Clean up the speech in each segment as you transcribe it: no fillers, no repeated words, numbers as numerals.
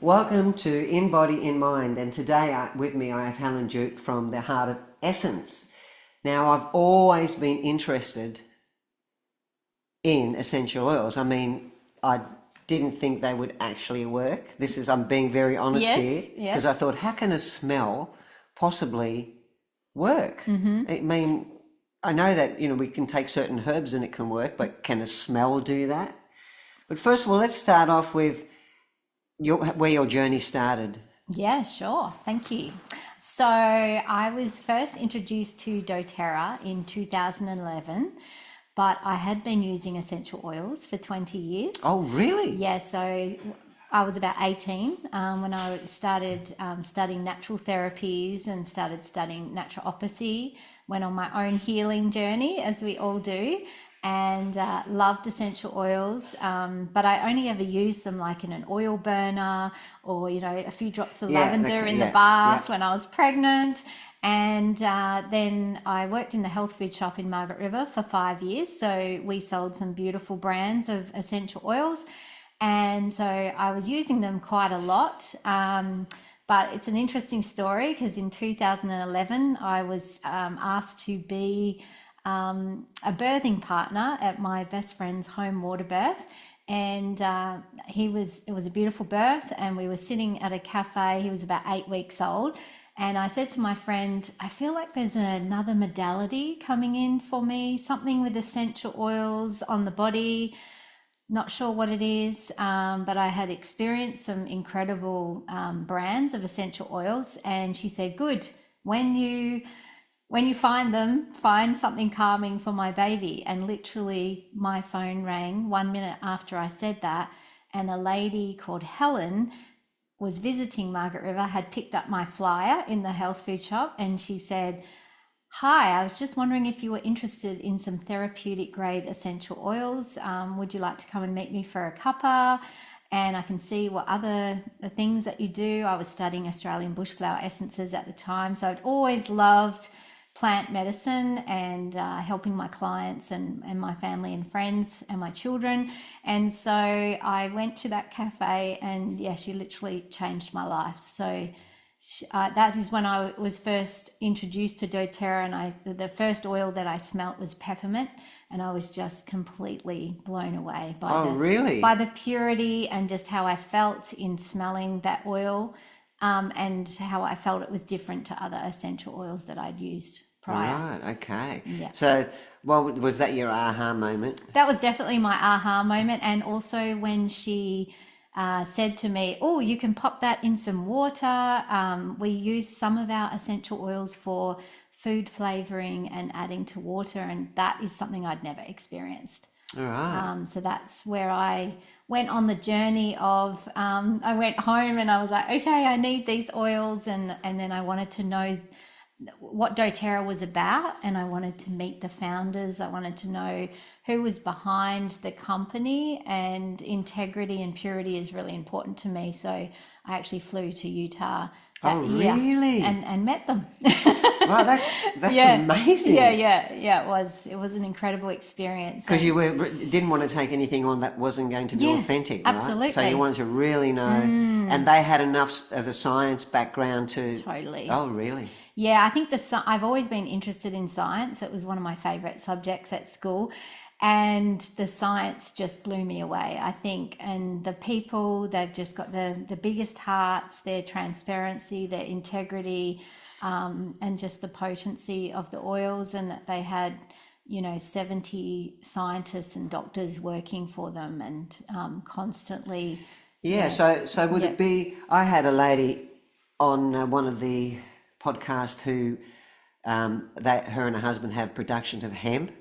Welcome to In Body, In Mind, and today with me I have Helen Duke from the Heart of Essence. Now, I've always been interested in essential oils. I mean, I didn't think they would actually work. I'm being very honest here, because I thought, how can a smell possibly work? I mean, I know that, we can take certain herbs and it can work, but can a smell do that? But first of all, let's start off with where your journey started. Yeah, sure. Thank you. So I was first introduced to doTERRA in 2011, but I had been using essential oils for 20 years. Oh, really? Yeah, so I was about 18 when I started studying natural therapies and started studying naturopathy, went on my own healing journey, as we all do, and loved essential oils, but I only ever used them like in an oil burner or, a few drops of lavender in the bath when I was pregnant. And then I worked in the health food shop in Margaret River for 5 years. So we sold some beautiful brands of essential oils. And so I was using them quite a lot. But it's an interesting story because in 2011, I was asked to be a birthing partner at my best friend's home water birth, and it was a beautiful birth, and we were sitting at a cafe. He was about 8 weeks old, and I said to my friend, I feel like there's another modality coming in for me, something with essential oils on the body. Not sure what it is, but I had experienced some incredible brands of essential oils, and she said, good, when you find them, find something calming for my baby. And literally my phone rang 1 minute after I said that, and a lady called Helen was visiting Margaret River, had picked up my flyer in the health food shop, and she said, hi, I was just wondering if you were interested in some therapeutic grade essential oils. Would you like to come and meet me for a cuppa? And I can see what other things that you do. I was studying Australian bushflower essences at the time, so I'd always loved plant medicine and helping my clients and my family and friends and my children. And so I went to that cafe, and she literally changed my life. So that is when I was first introduced to doTERRA, and the first oil that I smelt was peppermint, and I was just completely blown away by by the purity and just how I felt in smelling that oil. And how I felt it was different to other essential oils that I'd used prior. Right, okay. Yeah. So, was that your aha moment? That was definitely my aha moment. And also when she said to me, oh, you can pop that in some water. We use some of our essential oils for food flavoring and adding to water, and that is something I'd never experienced. All right. So that's where I went on the journey of, I went home and I was like, okay, I need these oils. And then I wanted to know what doTERRA was about, and I wanted to meet the founders. I wanted to know who was behind the company, and integrity and purity is really important to me. So I actually flew to Utah that year and met them. Wow, that's amazing. Yeah. It was an incredible experience. Because you didn't want to take anything on that wasn't going to be authentic, right? Absolutely. So you wanted to really know, and they had enough of a science background to... Totally. Oh, really? Yeah, I think I've always been interested in science. It was one of my favorite subjects at school. And the science just blew me away, I think. And the people, they've just got the biggest hearts, their transparency, their integrity, and just the potency of the oils, and that they had, 70 scientists and doctors working for them, and constantly. Yeah, so would it be... I had a lady on one of the podcasts who... her and her husband have production of hemp,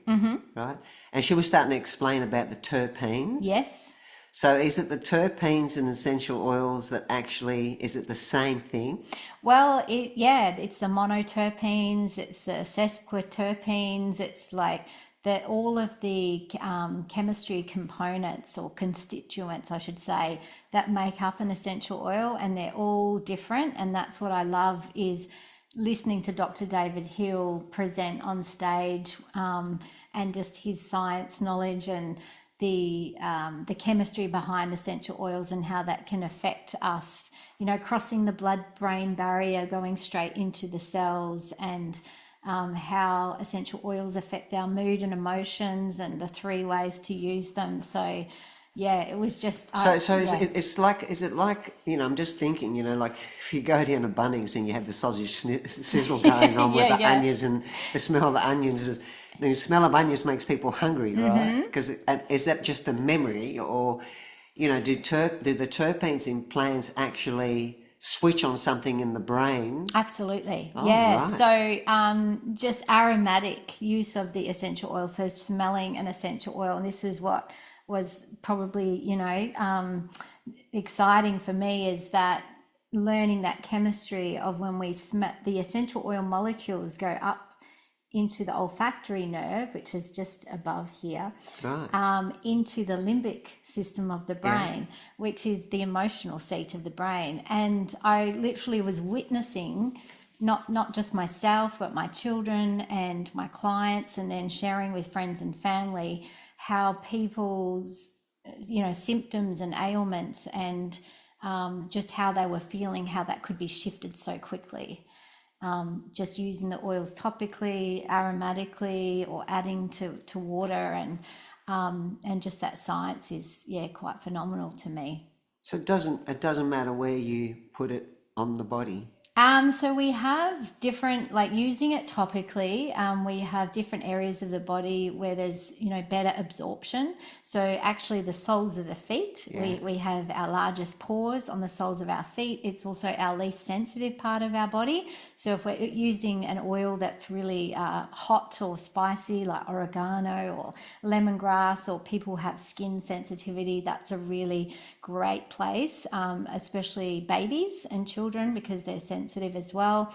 right? And she was starting to explain about the terpenes. Yes. So is it the terpenes and essential oils that actually, is it the same thing? Well, it's the monoterpenes, it's the sesquiterpenes, it's like all of the chemistry components or constituents, I should say, that make up an essential oil, and they're all different. And that's what I love, is listening to Dr. David Hill present on stage, and just his science knowledge and the chemistry behind essential oils and how that can affect us, crossing the blood-brain barrier, going straight into the cells, and how essential oils affect our mood and emotions, and the 3 ways to use them. So yeah, it was just it's like, is it like, I'm just thinking, like if you go down to Bunnings and you have the sausage sizzle going on with the onions, and the smell of the onions is, the smell of onions makes people hungry, right? Because is that just a memory, or do the terpenes in plants actually switch on something in the brain? Absolutely. Oh, Yeah. right. So just aromatic use of the essential oil, so smelling an essential oil, and this is what was probably exciting for me, is that learning that chemistry of when we smell, the essential oil molecules go up into the olfactory nerve, which is just above here, Right. into the limbic system of the brain, which is the emotional seat of the brain. And I literally was witnessing not just myself, but my children and my clients, and then sharing with friends and family how people's symptoms and ailments, and just how they were feeling, how that could be shifted so quickly. Just using the oils topically, aromatically, or adding to water, and just that science is quite phenomenal to me. So it doesn't matter where you put it on the body. So we have different, like using it topically, we have different areas of the body where there's, better absorption. So actually the soles of the feet, we have our largest pores on the soles of our feet. It's also our least sensitive part of our body. So if we're using an oil that's really hot or spicy, like oregano or lemongrass, or people have skin sensitivity, that's a really great place, especially babies and children, because they're sensitive as well.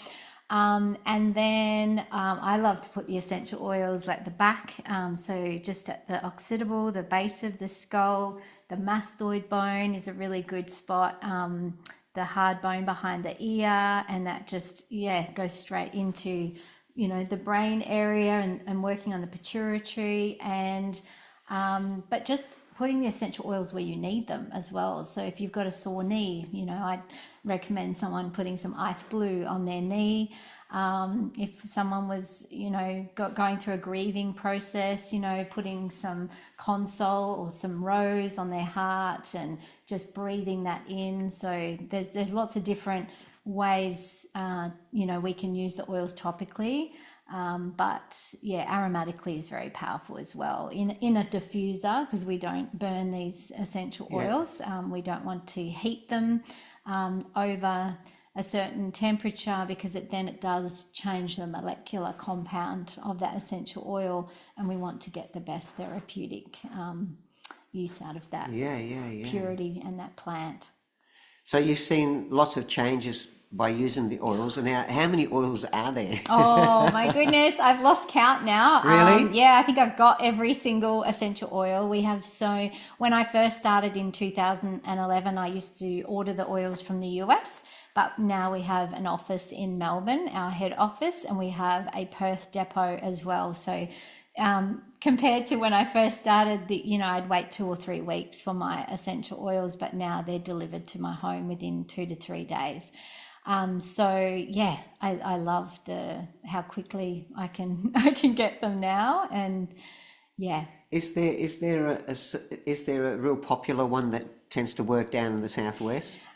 And then I love to put the essential oils at the back, so just at the occipital, the base of the skull. The mastoid bone is a really good spot, the hard bone behind the ear, and that just goes straight into the brain area, and working on the pituitary, and but just putting the essential oils where you need them as well. So if you've got a sore knee, I'd recommend someone putting some ice blue on their knee. If someone was, going through a grieving process, putting some console or some rose on their heart, and just breathing that in. So there's lots of different ways, we can use the oils topically. But aromatically is very powerful as well in a diffuser, because we don't burn these essential oils. We don't want to heat them over a certain temperature, because it does change the molecular compound of that essential oil, and we want to get the best therapeutic use out of that purity and that plant. So you've seen lots of changes by using the oils, and how many oils are there? Oh my goodness, I've lost count now. Really? I think I've got every single essential oil. We have when I first started in 2011, I used to order the oils from the US, but now we have an office in Melbourne, our head office, and we have a Perth depot as well. So compared to when I first started, I'd wait 2 or 3 weeks for my essential oils, but now they're delivered to my home within 2 to 3 days. I love how quickly I can get them now, and Is there a real popular one that tends to work down in the southwest?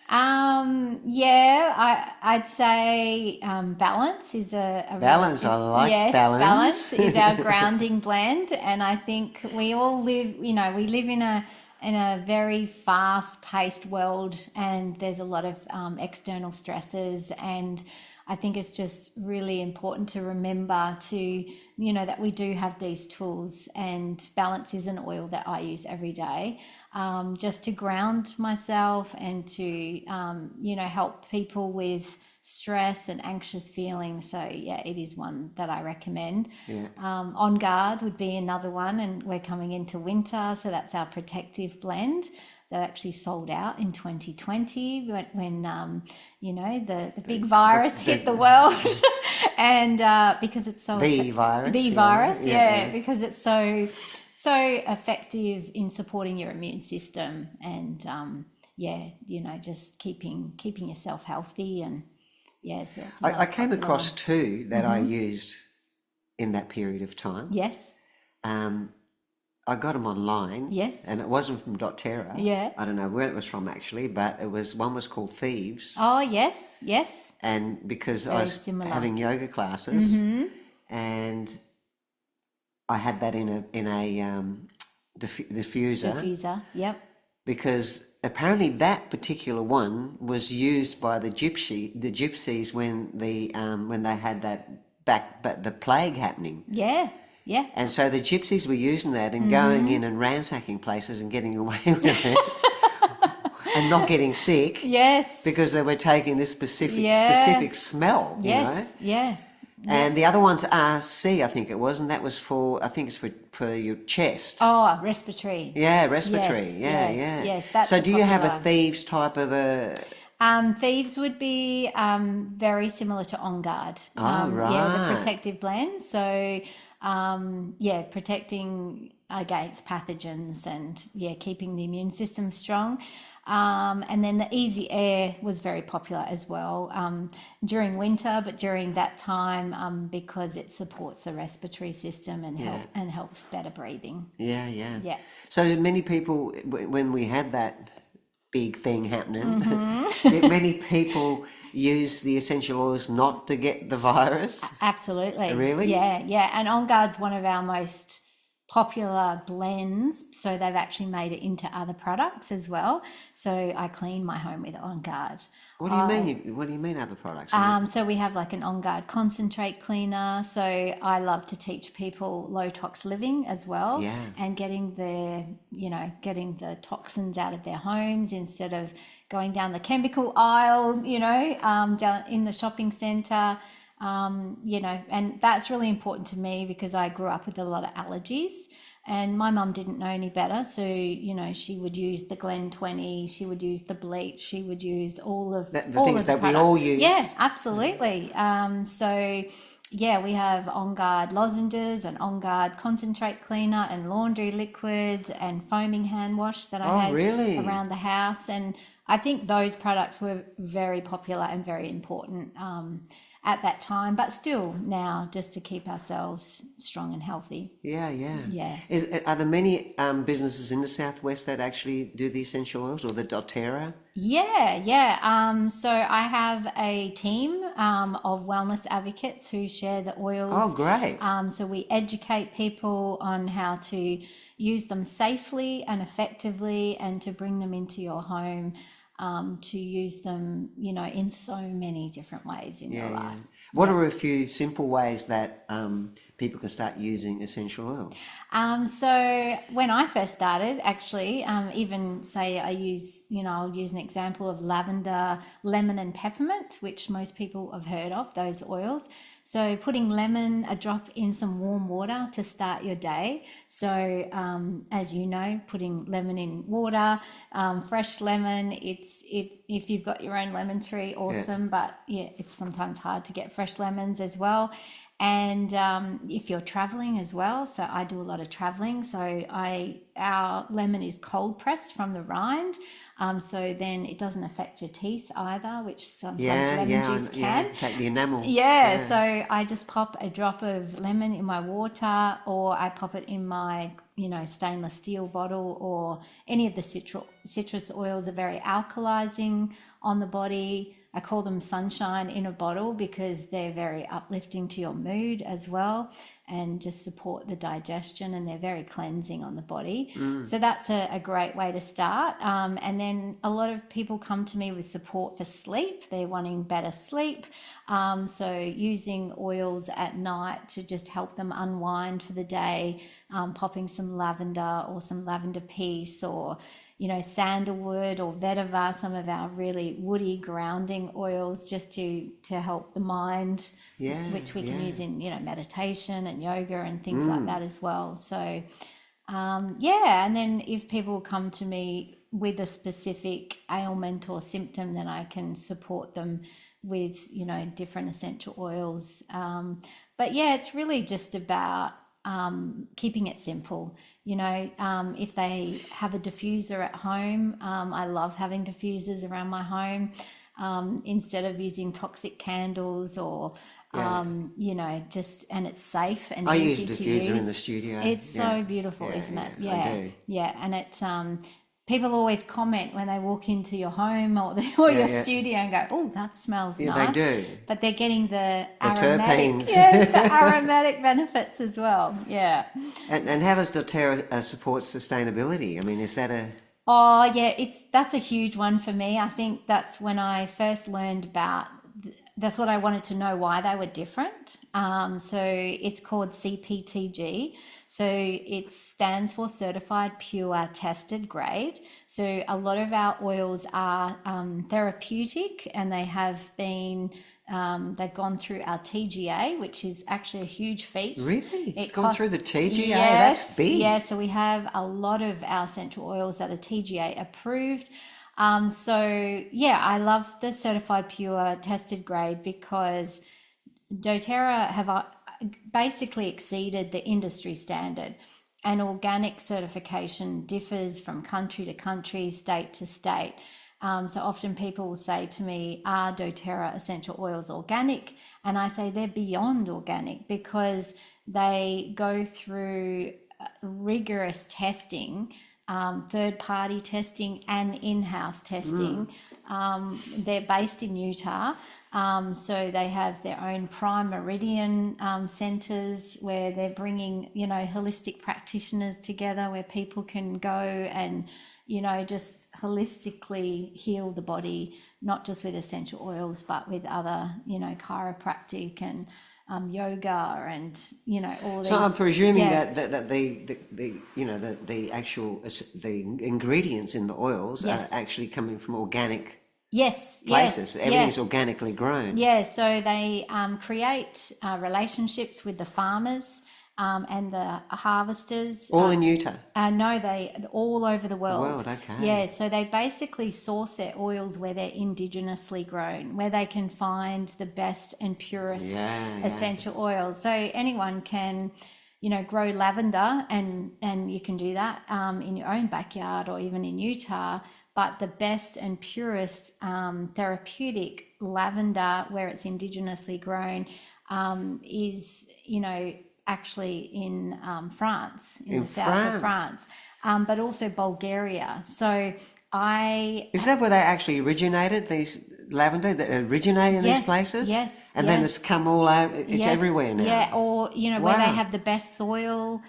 I'd say balance is Balance. I like balance. Balance is our grounding blend, and I think we all live. We live in a very fast-paced world, and there's a lot of external stresses, and I think it's just really important to remember that we do have these tools, and balance is an oil that I use every day, just to ground myself and to help people with stress and anxious feelings. So it is one that I recommend. On Guard would be another one, and we're coming into winter, so that's our protective blend that actually sold out in 2020 when the big virus hit the world. And because it's so the virus because it's so effective in supporting your immune system and just keeping yourself healthy. And so it's I came popular across one. two that I used in that period of time. Yes. I got them online. Yes. And it wasn't from doTERRA. Yeah. I don't know where it was from actually, but one was called Thieves. Oh, yes. And because I Very was similar. having yoga classes, and I had that in a diffuser, Yep. because apparently that particular one was used by the gypsies when they had the plague happening. Yeah. And so the gypsies were using that and going in and ransacking places and getting away with it and not getting sick. Yes. Because they were taking this specific smell, you know. Yeah. And the other one's RC, I think it was, and that was I think it's for your chest. Oh, respiratory. Yeah, respiratory. Yes. That's so do you have a popular. Thieves type of a... Thieves would be very similar to On Guard. Oh, right. Yeah, the protective blend. So, protecting against pathogens and keeping the immune system strong. And then the Easy Air was very popular as well during winter, but during that time because it supports the respiratory system and helps better breathing. Yeah. So did many people, when we had that big thing happening, did many people use the essential oils not to get the virus? Absolutely. Really? Yeah. And On Guard's one of our most popular blends, so they've actually made it into other products as well. So I clean my home with On Guard. What do you mean? What do you mean other products? So we have like an On Guard concentrate cleaner. So I love to teach people low tox living as well, and getting the toxins out of their homes instead of going down the chemical aisle, down in the shopping centre. And that's really important to me because I grew up with a lot of allergies and my mum didn't know any better. So, she would use the Glen 20, she would use the bleach, she would use all of the things that we all use. Yeah, absolutely. We have On Guard lozenges and On Guard concentrate cleaner and laundry liquids and foaming hand wash that I had around the house. And I think those products were very popular and very important at that time, but still now, just to keep ourselves strong and healthy. Yeah. Are there many businesses in the Southwest that actually do the essential oils or the doTERRA? Yeah. So I have a team of wellness advocates who share the oils. Oh, great. So we educate people on how to use them safely and effectively and to bring them into your home. To use them, in so many different ways in your life. What are a few simple ways that people can start using essential oils? So when I first started, actually, even say I'll use an example of lavender, lemon and peppermint, which most people have heard of, those oils. So putting a drop in some warm water to start your day. So as you know, putting lemon in water, fresh lemon, if you've got your own lemon tree, awesome. But it's sometimes hard to get fresh lemons as well. And if you're traveling as well, so I do a lot of traveling. So our lemon is cold pressed from the rind. So then it doesn't affect your teeth either, which sometimes lemon juice can. Take the enamel. So I just pop a drop of lemon in my water, or I pop it in my, stainless steel bottle, or any of the citrus oils are very alkalizing on the body. I call them sunshine in a bottle because they're very uplifting to your mood as well and just support the digestion, and they're very cleansing on the body. So that's a great way to start. And then a lot of people come to me with support for sleep. They're wanting better sleep. So using oils at night to just help them unwind for the day, popping some lavender or some lavender peace or sandalwood or vetiver, some of our really woody grounding oils just to help the mind, which we can use in, meditation and yoga and things like that as well. So, and then if people come to me with a specific ailment or symptom, then I can support them with, different essential oils. But it's really just about keeping it simple. You know, if they have a diffuser at home, I love having diffusers around my home, instead of using toxic candles or, you know, just, and it's safe and I easy use to diffuser use. in the studio. It's so beautiful, Yeah, isn't it? yeah, I Yeah, do. yeah, and it. People always comment when they walk into your home or your studio and go, "Oh, that smells Yeah, nice." they do. But they're getting the aromatic, terpenes. the aromatic benefits as well. Yeah. And how does doTERRA support sustainability? I mean, is that a... Oh, yeah, that's a huge one for me. I think that's when I first learned about. That's what I wanted to know, why they were different. So it's called CPTG. So it stands for Certified Pure Tested Grade. So a lot of our oils are therapeutic, and they have been. They've gone through our TGA, which is actually a huge feat. Really? It's gone through the TGA? That's big. Yeah, so we have a lot of our essential oils that are TGA approved. So yeah, I love the certified pure tested grade because doTERRA have basically exceeded the industry standard. And organic certification differs from country to country, state to state. So often people will say to me, are doTERRA essential oils organic? And I say they're beyond organic because they go through rigorous testing, third-party testing and in-house testing. They're based in Utah. So they have their own prime meridian centers where they're bringing, you know, holistic practitioners together where people can go and, you know, just holistically heal the body, not just with essential oils, but with other, you know, chiropractic and yoga and, you know, all these. So I'm presuming that the you know the actual the ingredients in the oils are actually coming from organic places. Everything's organically grown. Yeah, so they create relationships with the farmers and the harvesters. All in Utah? No, they all over the world. Okay. Yeah, so they basically source their oils where they're indigenously grown, where they can find the best and purest essential oils. So anyone can, you know, grow lavender, and you can do that in your own backyard or even in Utah. But the best and purest therapeutic lavender, where it's indigenously grown, is, you know, actually in France, in the south of France, but also Bulgaria. So Is that where they actually originated, these lavender that originate in these places? Yes. And then it's come all out, it's everywhere now. Yeah, or, you know, where they have the best soil.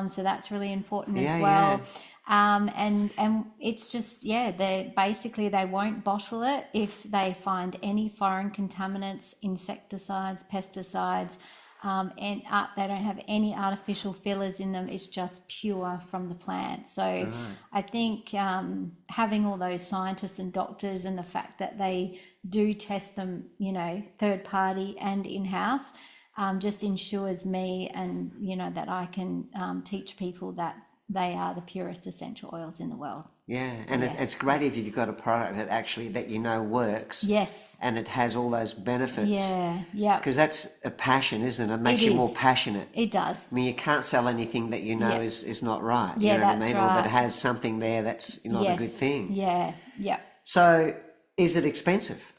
So that's really important as well. And it's just, they basically, they won't bottle it if they find any foreign contaminants, insecticides, pesticides, and they don't have any artificial fillers in them. It's just pure from the plant. So I think having all those scientists and doctors, and the fact that they do test them, you know, third party and in-house, just ensures me and, you know, that I can teach people that they are the purest essential oils in the world. Yeah, and it's great if you've got a product that actually, that you know works. Yes. And it has all those benefits. Yeah. Because that's a passion, isn't it? It makes you more passionate. It does. I mean, you can't sell anything that you know is not right. Yeah, you know what I that's mean? right. Or that has something there that's not a good thing. Yeah. So, is it expensive?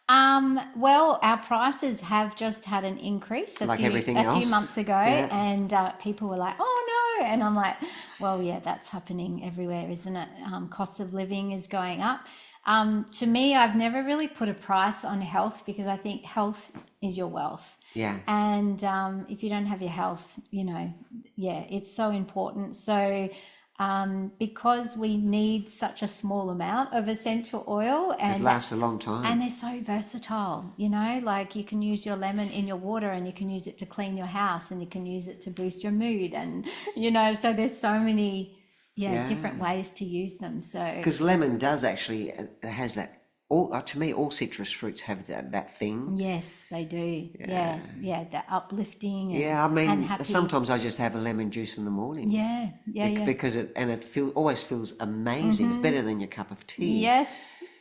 Well, our prices have just had an increase a few months ago, and people were like, "Oh no!" And I'm like, "Well, yeah, that's happening everywhere, isn't it? Cost of living is going up." To me, I've never really put a price on health because I think health is your wealth. Yeah. And if you don't have your health, you know, it's so important. So because we need such a small amount of essential oil, and it lasts a long time, and they're so versatile, you know, like you can use your lemon in your water, and you can use it to clean your house, and you can use it to boost your mood, and, you know, so there's so many different ways to use them. So because lemon does actually has that, to me, all citrus fruits have that thing. Yes, they do. Yeah, that uplifting. And, I mean, and happy. Sometimes I just have a lemon juice in the morning. Yeah. Because it always feels amazing. It's better than your cup of tea. Yes,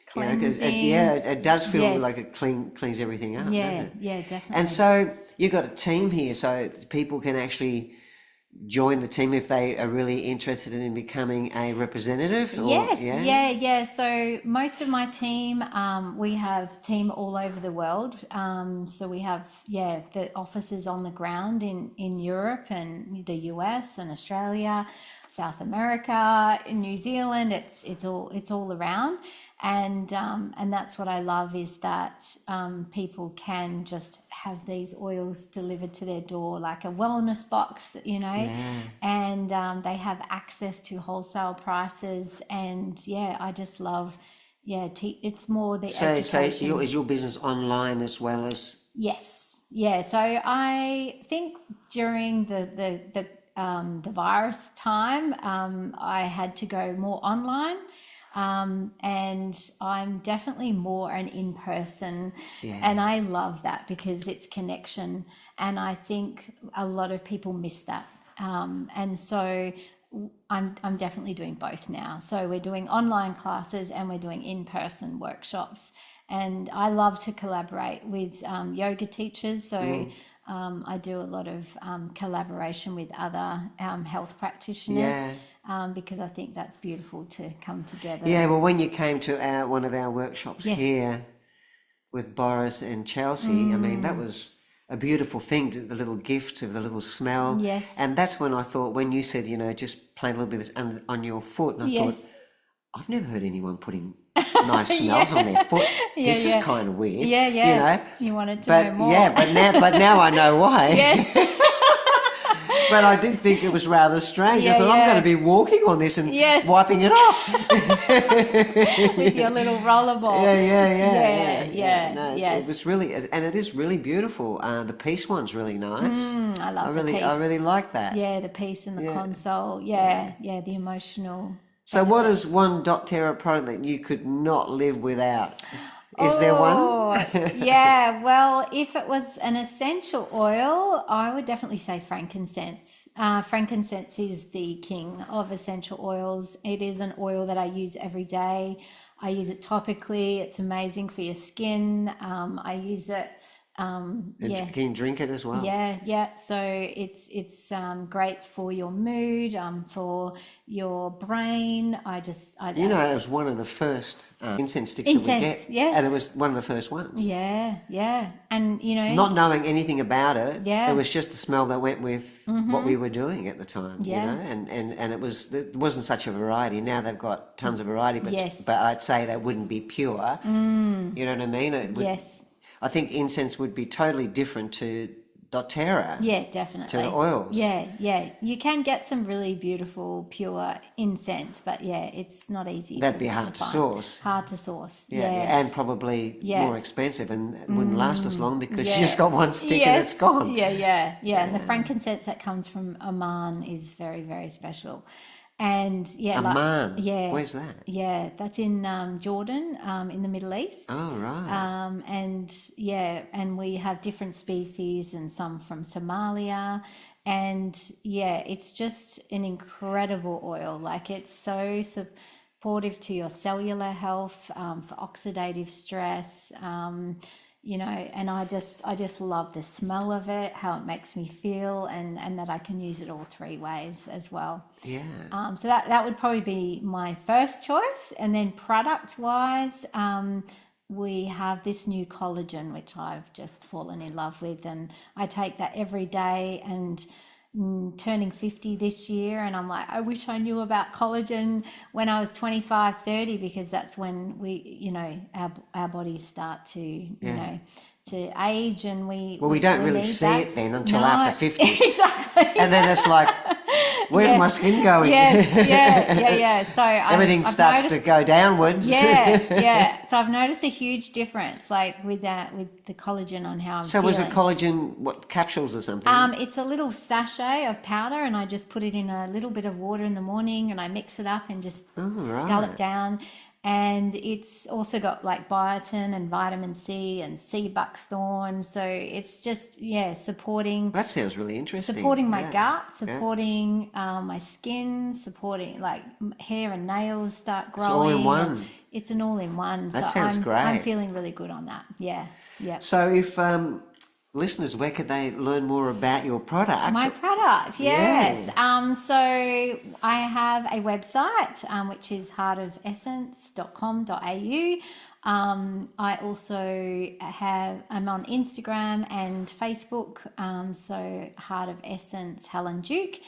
cleansing. You know, it does feel like it cleans everything up. Yeah, definitely. And so you've got a team here, so people can actually join the team if they are really interested in becoming a representative? Or, Yes, yeah? yeah. So most of my team, we have team all over the world. So we have, the offices on the ground in Europe and the US and Australia, South America, in New Zealand. It's all around, and that's what I love is that people can just have these oils delivered to their door like a wellness box, Yeah. and they have access to wholesale prices. And I just love, it's more the So education. is your business online as well as? Yes, yeah. So I think during the virus time, I had to go more online, and I'm definitely more an in-person, Yeah. and I love that because it's connection, and I think a lot of people miss that, and so I'm definitely doing both now. So we're doing online classes and we're doing in-person workshops. And I love to collaborate with yoga teachers. So I do a lot of collaboration with other health practitioners, Yeah. because I think that's beautiful to come together. Yeah, well, when you came to one of our workshops Yes. here with Boris and Chelsea, I mean, that Mm. was a beautiful thing, the little gift of the little smell. Yes. And that's when I thought, when you said, just plain a little bit of this on your foot, and I thought, Yes. I've never heard anyone putting nice smells on their foot. Yeah, This yeah. is kind of weird, Yeah. You wanted to know But more. yeah, but now I know why. Yes. But I did think it was rather strange. I Yeah, thought I'm yeah. going to be walking on this and Yes. wiping it off. With your little rollerball. Yeah. No, Yes. it was really, and it is really beautiful. The peace one's really nice. I love the piece. I really like that. Yeah, the piece and the Yeah. console. Yeah, the emotional. So, what is one doTERRA product that you could not live without? Is there one? Yeah, well, if it was an essential oil, I would definitely say frankincense. Frankincense is the king of essential oils. It is an oil that I use every day. I use it topically. It's amazing for your skin. I use it. And can you drink it as well? Yeah. So it's great for your mood, for your brain. You know, it was one of the first incense sticks that we get. Yes. And it was one of the first ones. Yeah. And Not knowing anything about it, Yeah. it was just the smell that went with what we were doing at the time, Yeah. and it wasn't such a variety. Now they've got tons of variety, but Yes. but I'd say they wouldn't be pure. You know what I mean? Yes. I think incense would be totally different to doTERRA. Yeah, definitely. To the oils. Yeah. You can get some really beautiful, pure incense, but it's not easy. That'd be hard to find. source. Hard to source. Yeah, and probably Yeah. more expensive, and it wouldn't last as long because Yeah. you just got one stick and it's gone. Yeah. And the frankincense that comes from Oman is very, very special. And Amman. Where's that? Yeah, that's in Jordan, in the Middle East. Oh, right. And we have different species and some from Somalia. And it's just an incredible oil. Like, it's so supportive to your cellular health, for oxidative stress, and I just love the smell of it, how it makes me feel, and that I can use it all three ways as well. Yeah. So that would probably be my first choice. And then product wise, we have this new collagen, which I've just fallen in love with, and I take that every day, and turning 50 this year, and I'm like, I wish I knew about collagen when I was 25, 30, because that's when we, our bodies start to, to age, and we don't really need see that. it then until No, after 50. Exactly. And then it's like, where's my skin going? Yeah. So everything I've starts noticed, to go downwards. Yeah. So I've noticed a huge difference, like with the collagen, on how I'm So feeling. was it collagen, what, capsules or something? It's a little sachet of powder, and I just put it in a little bit of water in the morning, and I mix it up and just scallop down. And it's also got like biotin and vitamin C and sea buckthorn. So it's just, supporting. That sounds really interesting. Supporting my gut, supporting my skin, supporting like hair and nails start growing. It's all in one. It's an all in one. That so sounds great. I'm feeling really good on that. Yeah. So if listeners, where could they learn more about your product? My product, yes. So I have a website, which is heartofessence.com.au. I also I'm on Instagram and Facebook. So Heart of Essence Helen Duke.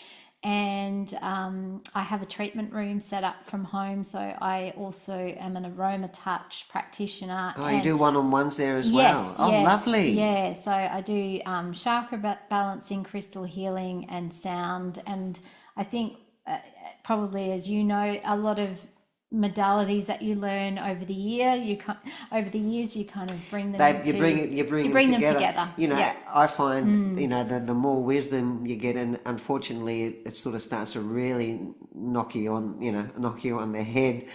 And I have a treatment room set up from home. So I also am an aroma touch practitioner. Oh, you do one-on-ones there as well. Oh, yes, lovely. yeah. So I do chakra balancing, crystal healing, and sound. And I think probably, as you know, a lot of modalities that you learn over the years, you kind of bring them You bring them together. You know, yeah. I find you know the more wisdom you get, and unfortunately, it sort of starts to really knock you on the head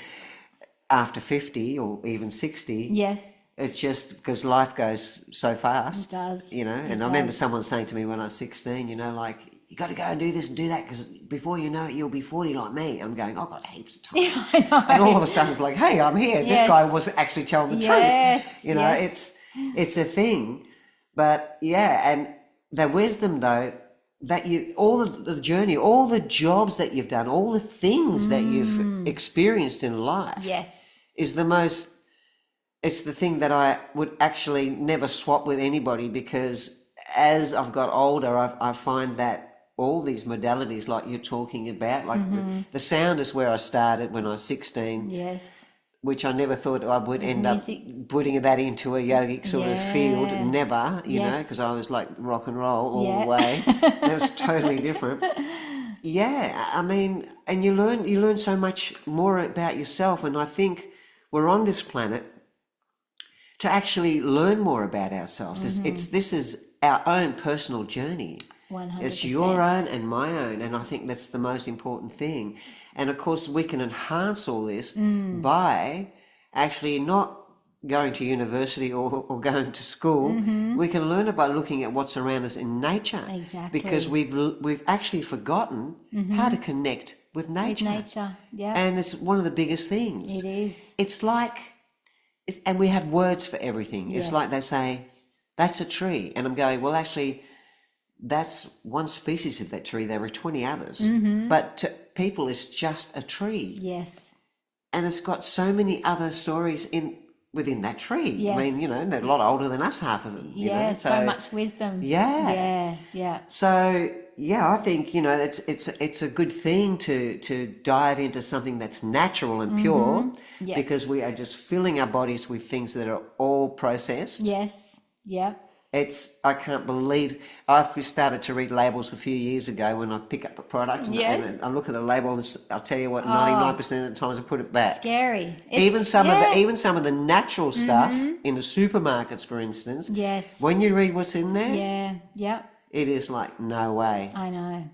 after 50 or even 60. Yes. It's just because life goes so fast. It does. You know, and I remember someone saying to me when I was 16, you know, like, you got to go and do this and do that because before you know it, you'll be 40 like me. I'm going, I've got heaps of time. Yeah, I know. And all of a sudden it's like, hey, I'm here. Yes. This guy was actually telling the Yes, truth. You know, yes. it's a thing. But yeah, and the wisdom though, that all the journey, all the jobs that you've done, all the things that you've experienced in life Yes. is it's the thing that I would actually never swap with anybody, because as I've got older, I find that all these modalities like you're talking about, like the sound is where I started when I was 16, Yes. which I never thought I would end music. up putting that into a yogic sort of field. Never, you know, Yes. because I was like rock and roll all Yeah. the way. That was totally different. Yeah, I mean, and you learn so much more about yourself, and I think we're on this planet to actually learn more about ourselves. This is our own personal journey. 100%. It's your own and my own, and I think that's the most important thing. And of course, we can enhance all this by actually not going to university or going to school. We can learn it by looking at what's around us in nature. Exactly. Because we've actually forgotten how to connect with nature. With nature, yeah. And it's one of the biggest things. It is. It's like, and we have words for everything. Yes. It's like they say, that's a tree. And I'm going, well, actually, that's one species of that tree. There are 20 others. But to people, it's just a tree. Yes. And it's got so many other stories within that tree. Yes. I mean, you know, they're a lot older than us, half of them. Yeah, you know? so much wisdom. Yeah. Yeah, yeah. So yeah, I think, you know, it's a good thing to dive into something that's natural and pure, Yeah. because we are just filling our bodies with things that are all processed. Yes, yeah. I can't believe I've started to read labels a few years ago when I pick up a product and, Yes. and I look at the label and I'll tell you what, 99% of the times I put it back. Scary. Even some of the natural stuff in the supermarkets, for instance. Yes. When you read what's in there, Yeah, yeah. it is like, no way. I know.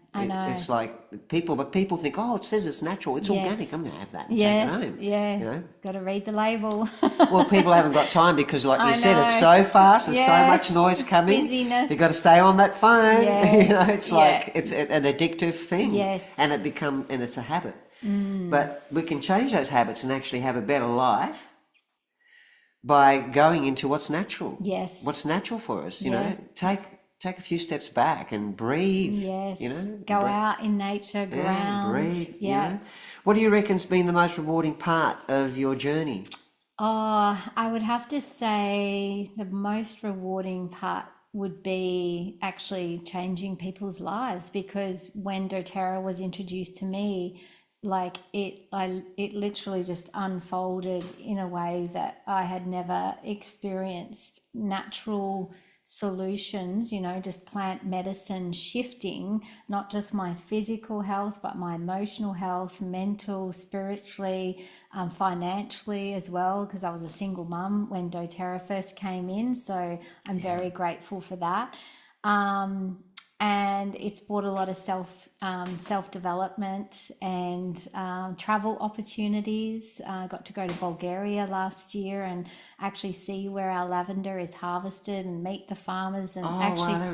It's like people think, oh, it says it's natural, it's organic, I'm going to have that and take it home. Yeah. You know? Got to read the label. Well, people haven't got time because, like you I said, it's know. so fast, there's so Yes. much noise coming. Busyness. You've got to stay on that phone. Yes. You know, it's Yeah. like, it's an addictive thing. Yes. And it's a habit. But we can change those habits and actually have a better life by going into what's natural. Yes. What's natural for us, you Yeah. know, take a few steps back and breathe. Yes. You know, Go out in nature, ground. breathe. Yeah. You know? What do you reckon's been the most rewarding part of your journey? Oh, I would have to say the most rewarding part would be actually changing people's lives, because when doTERRA was introduced to me, like it literally just unfolded in a way that I had never experienced. Natural solutions, you know, just plant medicine shifting not just my physical health but my emotional health, mental, spiritually, financially as well, because I was a single mum when doTERRA first came in, so I'm very grateful for that. And it's brought a lot of self development and travel opportunities. I got to go to Bulgaria last year and actually see where our lavender is harvested and meet the farmers and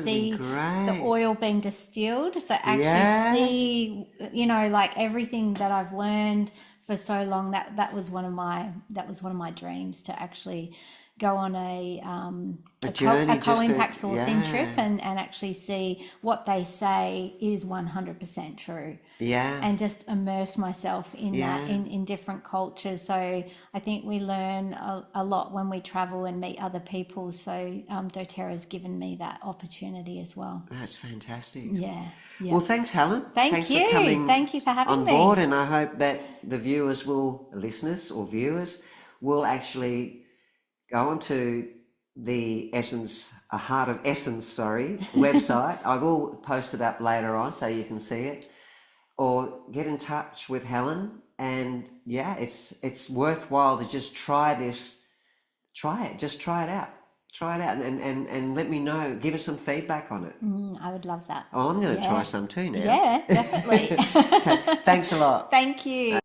see the oil being distilled. So actually see, you know, like everything that I've learned for so long. That was one of my dreams, to actually go on a journey, co-impact sourcing trip yeah. and actually see what they say is 100% true. Yeah. And just immerse myself in that in different cultures. So I think we learn a lot when we travel and meet other people. So doTERRA's given me that opportunity as well. That's fantastic. Yeah. Well, thanks, Helen. Thank you. For coming Thank you for having on me. board, and I hope that the listeners or viewers will actually go onto the Heart of Essence, website. I will post it up later on so you can see it, or get in touch with Helen. And yeah, it's worthwhile to just try this. Try it. Just try it out. Try it out and let me know. Give us some feedback on it. I would love that. Oh, I'm going to try some too now. Yeah, definitely. Okay, thanks a lot. Thank you.